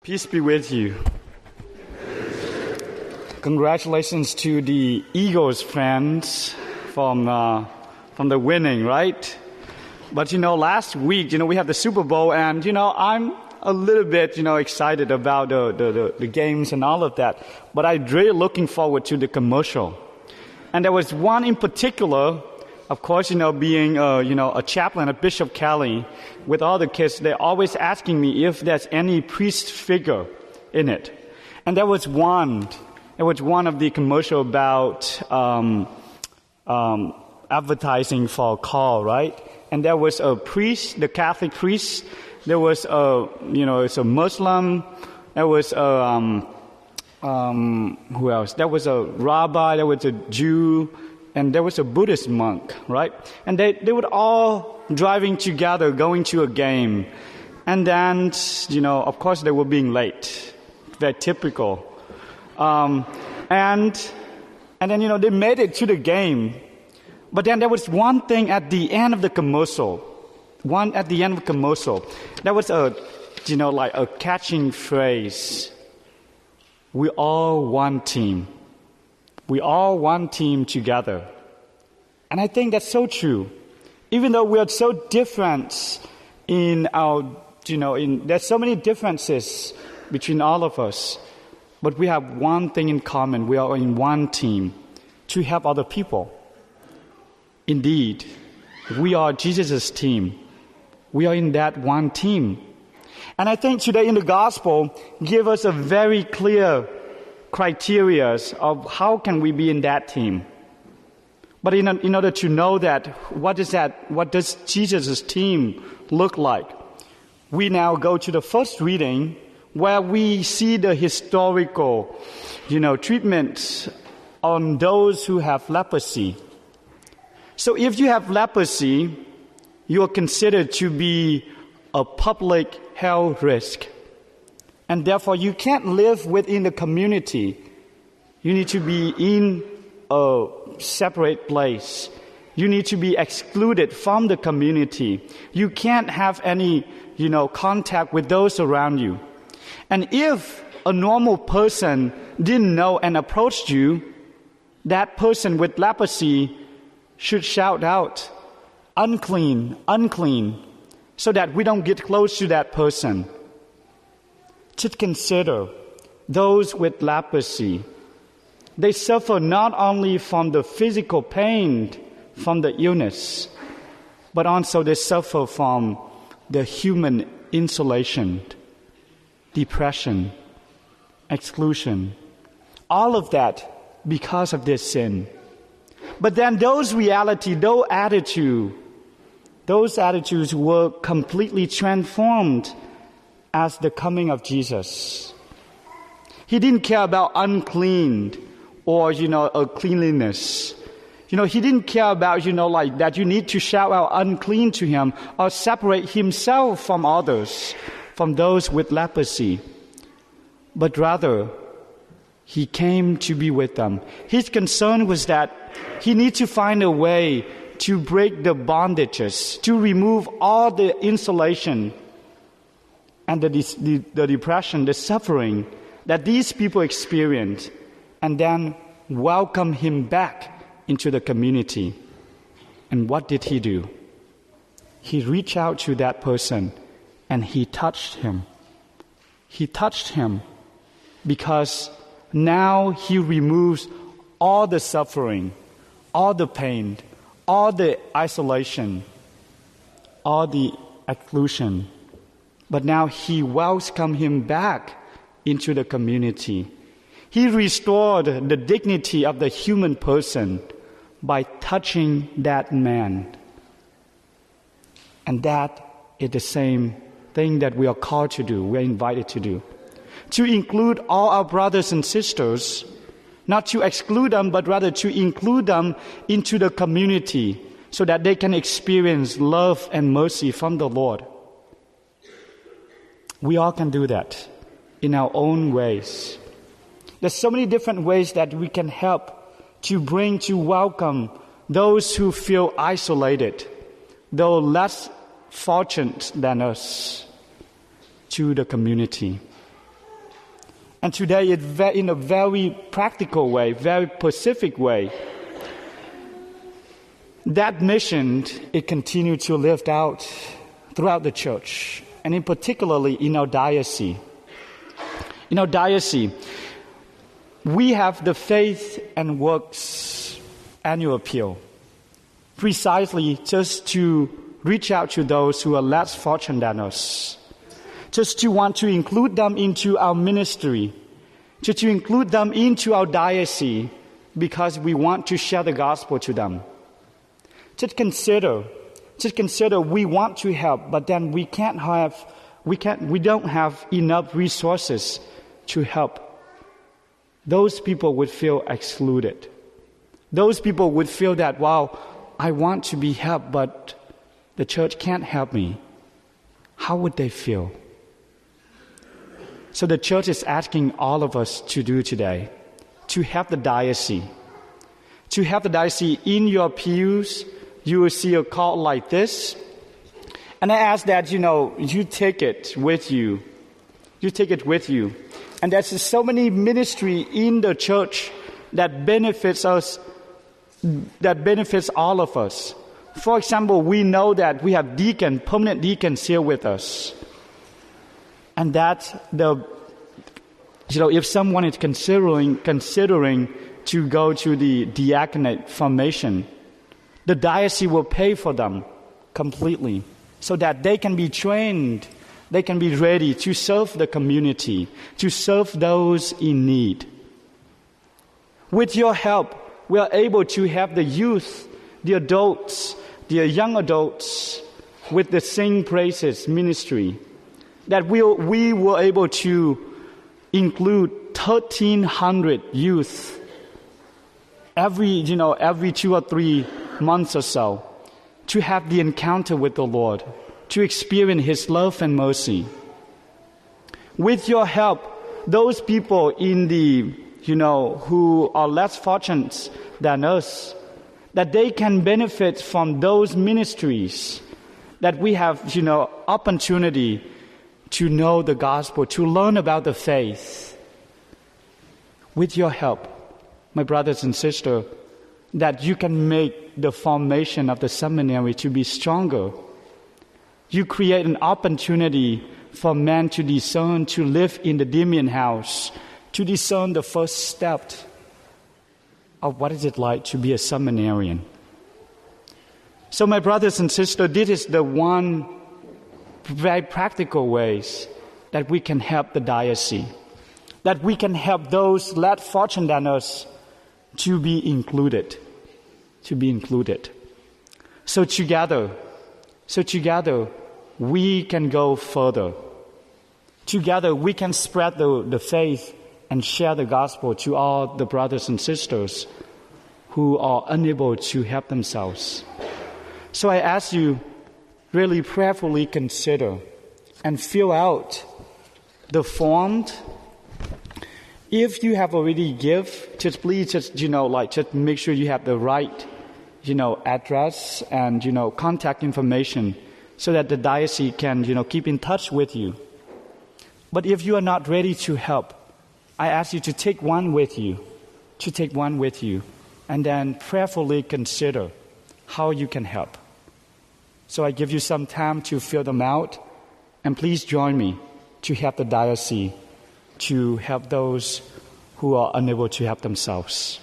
Peace be with you. Congratulations to the Eagles fans from the winning, right? But last week, we had the Super Bowl, and I'm a little bit, excited about the games and all of that. But I'm really looking forward to the commercial. And there was one in particular. Of course, being a chaplain at Bishop Kelly, with all the kids, they're always asking me if there's any priest figure in it. And there was one. It was one of the commercial about advertising for a car, right? And there was a priest, the Catholic priest. There was it's a Muslim. There was who else? There was a rabbi. There was a Jew. And there was a Buddhist monk, right? And they would all driving together, going to a game. And then, of course, they were being late. Very typical. And then, they made it to the game. But then there was one thing at the end of the commercial. There was a catching phrase. We all one team. We all one team together. And I think that's so true. Even though we are so different in our, there's so many differences between all of us, but we have one thing in common. We are in one team to help other people. Indeed, we are Jesus' team. We are in that one team. And I think today in the gospel give us a very clear criteria of how can we be in that team. But in order to know that, what does Jesus' team look like? We now go to the first reading where we see the historical, treatment on those who have leprosy. So if you have leprosy, you are considered to be a public health risk. And therefore, you can't live within the community. You need to be in a separate place. You need to be excluded from the community. You can't have any, contact with those around you. And if a normal person didn't know and approached you, that person with leprosy should shout out, "Unclean, unclean," so that we don't get close to that person. To consider those with leprosy. They suffer not only from the physical pain from the illness, but also they suffer from the human isolation, depression, exclusion. All of that because of this sin. But then those attitudes were completely transformed as the coming of Jesus. He didn't care about unclean or, a cleanliness. He didn't care about, that you need to shout out unclean to him or separate himself from others, from those with leprosy. But rather, he came to be with them. His concern was that he needs to find a way to break the bondages, to remove all the insulation and the depression, the suffering that these people experience, and then welcome him back into the community. And what did he do? He reached out to that person and he touched him. He touched him because now he removes all the suffering, all the pain, all the isolation, all the exclusion. But now he welcomed him back into the community. He restored the dignity of the human person by touching that man. And that is the same thing that we are called to do, we are invited to do. To include all our brothers and sisters, not to exclude them, but rather to include them into the community so that they can experience love and mercy from the Lord. We all can do that in our own ways. There's so many different ways that we can help to welcome those who feel isolated, though less fortunate than us, to the community. And today, in a very practical way, very specific way, that mission, it continues to live out throughout the church, and in particularly in our diocese. In our diocese, we have the Faith and Works annual appeal, precisely just to reach out to those who are less fortunate than us, just to want to include them into our ministry, just to include them into our diocese, because we want to share the gospel to them. Just consider we want to help, but then we don't have enough resources to help. Those people would feel excluded. Those people would feel that, wow, I want to be helped, but the church can't help me. How would they feel? So the church is asking all of us to do today, to help the diocese. To help the diocese in your pews, you will see a card like this. And I ask that, you take it with you. You take it with you. And there's so many ministry in the church that benefits us, that benefits all of us. For example, we know that we have permanent deacons here with us. And that if someone is considering to go to the diaconate formation, the diocese will pay for them completely so that they can be trained, they can be ready to serve the community, to serve those in need. With your help, we are able to have the youth, the adults, the young adults with the Sing Praises ministry, that we were able to include 1,300 youth every 2 or 3 months or so, to have the encounter with the Lord, to experience His love and mercy. With your help, those people in the, who are less fortunate than us, that they can benefit from those ministries, that we have, opportunity to know the gospel, to learn about the faith. With your help, my brothers and sisters, that you can make the formation of the seminary to be stronger. You create an opportunity for men to discern, to live in the Damien house, to discern the first step of what is it like to be a seminarian. So my brothers and sisters, this is the one very practical ways that we can help the diocese, that we can help those less fortunate than us to be included. So together, we can go further. Together, we can spread the faith and share the gospel to all the brothers and sisters who are unable to help themselves. So I ask you, really prayerfully consider and fill out the form. If you have already just make sure you have the right, address and, contact information so that the diocese can, keep in touch with you. But if you are not ready to help, I ask you to take one with you, and then prayerfully consider how you can help. So I give you some time to fill them out, and please join me to help the diocese, to help those who are unable to help themselves.